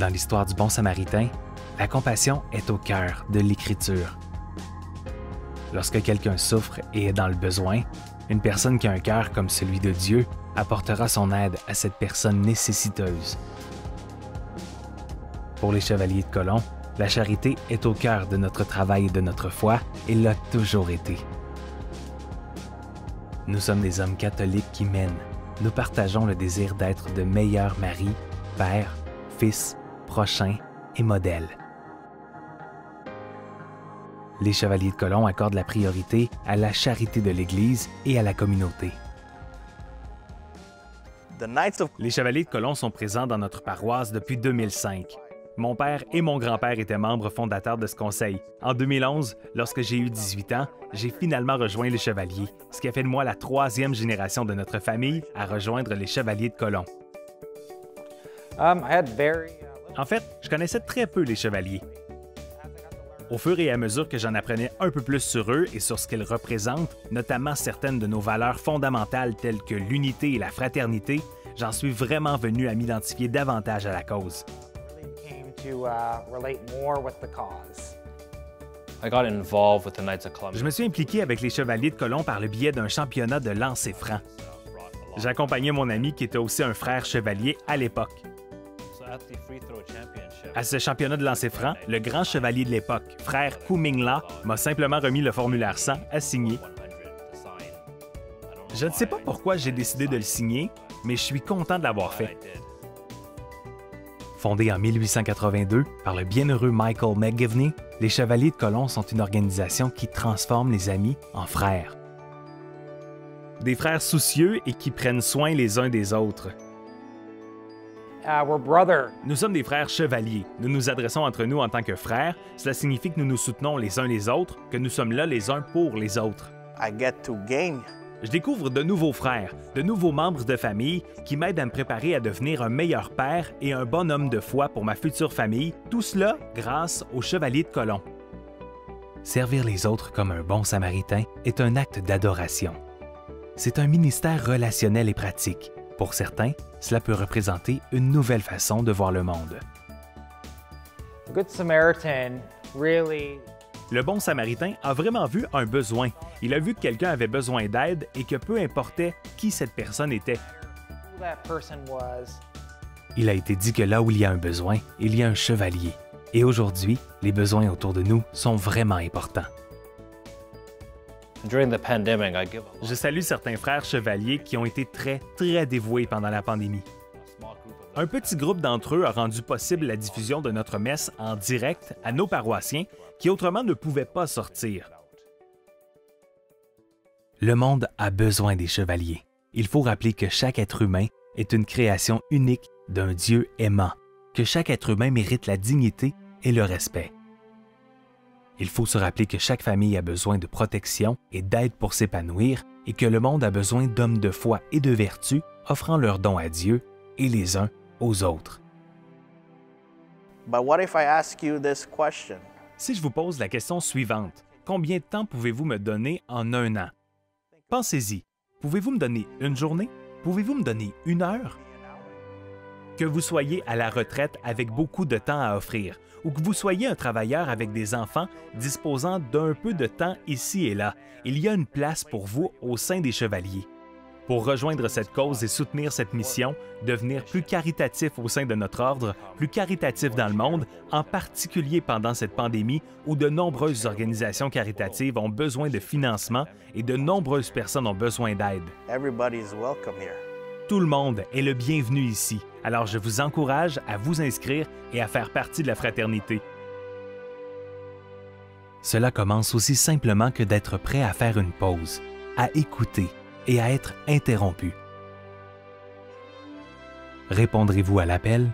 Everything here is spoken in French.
Dans l'histoire du bon samaritain, la compassion est au cœur de l'Écriture. Lorsque quelqu'un souffre et est dans le besoin, une personne qui a un cœur comme celui de Dieu apportera son aide à cette personne nécessiteuse. Pour les Chevaliers de Colomb, la charité est au cœur de notre travail et de notre foi et l'a toujours été. Nous sommes des hommes catholiques qui mènent. Nous partageons le désir d'être de meilleurs maris, pères, fils, prochains et modèles. Les Chevaliers de Colomb accordent la priorité à la charité de l'Église et à la communauté. Les Chevaliers de Colomb sont présents dans notre paroisse depuis 2005. Mon père et mon grand-père étaient membres fondateurs de ce conseil. En 2011, lorsque j'ai eu 18 ans, j'ai finalement rejoint les Chevaliers, ce qui a fait de moi la 3e génération de notre famille à rejoindre les Chevaliers de Colomb. En fait, je connaissais très peu les Chevaliers. Au fur et à mesure que j'en apprenais un peu plus sur eux et sur ce qu'ils représentent, notamment certaines de nos valeurs fondamentales telles que l'unité et la fraternité, j'en suis vraiment venu à m'identifier davantage à la cause. Je me suis impliqué avec les Chevaliers de Colomb par le biais d'un championnat de lancer franc. J'accompagnais mon ami qui était aussi un frère chevalier à l'époque. À ce championnat de lancer franc, le grand chevalier de l'époque, frère Ku Ming La, m'a simplement remis le formulaire 100 à signer. Je ne sais pas pourquoi j'ai décidé de le signer, mais je suis content de l'avoir fait. Fondés en 1882 par le bienheureux Michael McGivney, les Chevaliers de Colomb sont une organisation qui transforme les amis en frères. Des frères soucieux et qui prennent soin les uns des autres. Nous sommes des frères chevaliers. Nous nous adressons entre nous en tant que frères. Cela signifie que nous nous soutenons les uns les autres, que nous sommes là les uns pour les autres. Je découvre de nouveaux frères, de nouveaux membres de famille qui m'aident à me préparer à devenir un meilleur père et un bon homme de foi pour ma future famille, tout cela grâce aux Chevaliers de Colomb. Servir les autres comme un bon samaritain est un acte d'adoration. C'est un ministère relationnel et pratique. Pour certains, cela peut représenter une nouvelle façon de voir le monde. Le bon samaritain a vraiment vu un besoin. Il a vu que quelqu'un avait besoin d'aide et que peu importait qui cette personne était. Il a été dit que là où il y a un besoin, il y a un chevalier. Et aujourd'hui, les besoins autour de nous sont vraiment importants. Je salue certains frères chevaliers qui ont été très dévoués pendant la pandémie. Un petit groupe d'entre eux a rendu possible la diffusion de notre messe en direct à nos paroissiens qui autrement ne pouvaient pas sortir. Le monde a besoin des chevaliers. Il faut rappeler que chaque être humain est une création unique d'un Dieu aimant, que chaque être humain mérite la dignité et le respect. Il faut se rappeler que chaque famille a besoin de protection et d'aide pour s'épanouir et que le monde a besoin d'hommes de foi et de vertu offrant leurs dons à Dieu et les uns aux autres. Si je vous pose la question suivante, combien de temps pouvez-vous me donner en un an? Pensez-y. Pouvez-vous me donner une journée? Pouvez-vous me donner une heure? Que vous soyez à la retraite avec beaucoup de temps à offrir, ou que vous soyez un travailleur avec des enfants disposant d'un peu de temps ici et là, il y a une place pour vous au sein des Chevaliers. Pour rejoindre cette cause et soutenir cette mission, devenir plus caritatif au sein de notre ordre, plus caritatif dans le monde, en particulier pendant cette pandémie où de nombreuses organisations caritatives ont besoin de financement et de nombreuses personnes ont besoin d'aide. Tout le monde est le bienvenu ici, alors je vous encourage à vous inscrire et à faire partie de la fraternité. Cela commence aussi simplement que d'être prêt à faire une pause, à écouter et à être interrompu. Répondrez-vous à l'appel?